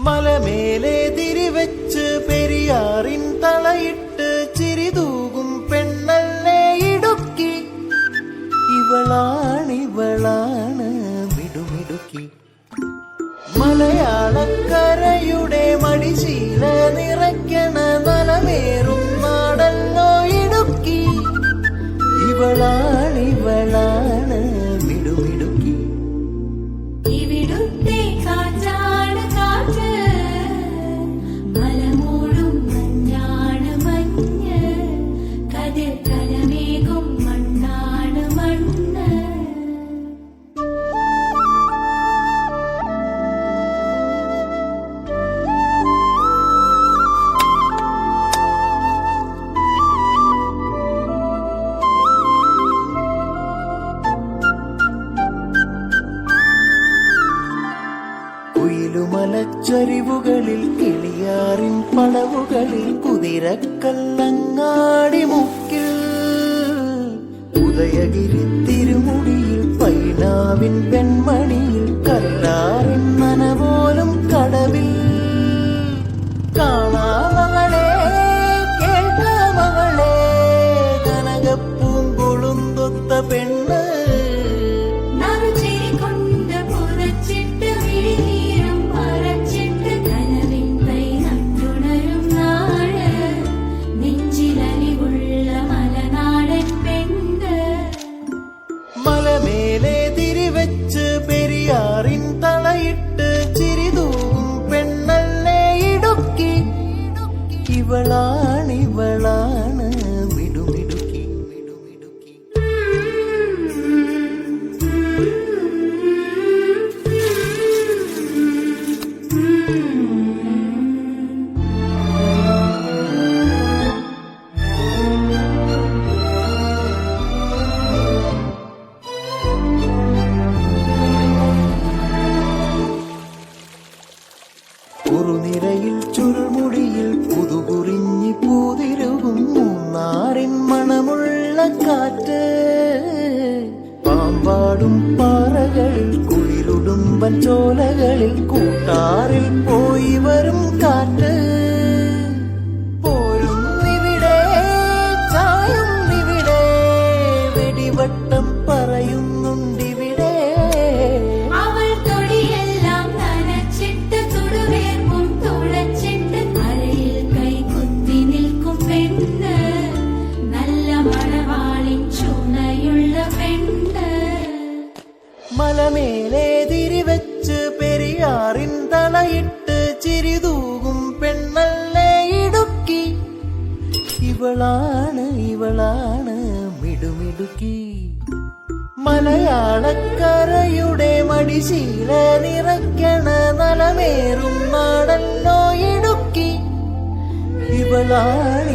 മലമേലെ തിരിവെച്ച് പെരിയാറിൻ തളയിട്ട് ചിരിതൂകും പെണ്ണല്ലേ ഇടുക്കി. ഇവളാണ് മിടുമിടുക്കി. മലയാളക്കരയുടെ മടിശീല നിറയ്ക്കണ നലമേറും നാടല്ലോ ഇടുക്കി. ഇവളാണ് മിടുമിടുക്കി. ഇവിടുത്തെ കാറ്റാണ് കാറ്റ്, മലമൂടും മഞ്ഞാണ് മഞ്ഞ്, കതിർ കലമേകും മണ്ണാണ് മണ്ണ്. കുയിലുമലച്ചരിവുകളിൽ കിളിയാറിൻ പടവുകളിൽ കുതിരക്കല്ലങ്ങാടി മുക്കിൽ ഉദയഗിരി തിരുമുടിയിൽ പൈനാവിൻ പെൺമണിയിൽ കല്ലാറിൻ നനപോലും കടവിൽ കാണാമകളെ കേൾക്കാമകളെ കനകപ്പൂങ്കൊളുന്തൊത്ത പെണ്ണ്. മലമേലെ തിരിവെച്ച് പെരിയാറിൻ തളയിട്ട് ചിരിതൂകും പെണ്ണല്ലേ ഇടുക്കി. ഇവളാണ് മിടുമിടുക്കി. കുറുനിരയിൽ ചുരുൾമുടിയിൽ പുതുകുറിഞ്ഞി പൂതിരുകും മൂന്നാറിൻ മണമുള്ള കാറ്റ്. പാമ്പാടും പാറകളിൽ കുളിരുടുമ്പൻ ചോലകളിൽ കൂട്ടാറിൽ പോയി വരും കാറ്റ്. പോരുന്നിവിടെ ചായുന്നിവിടെ വെടിവട്ടം പറയുന്നുണ്ടിവിടെ. മലമേലെ തിരിവെച്ച് പെരിയാറിൻ തളയിട്ട് ചിരിതൂകും പെണ്ണല്ലേ ഇടുക്കി. ഇവളാണ് മിടുമിടുക്കി. മലയാളക്കരയുടെ മടിശീല നിറയ്ക്കണ നലമേറും നാടല്ലോ ഇടുക്കി. ഇവളാണ്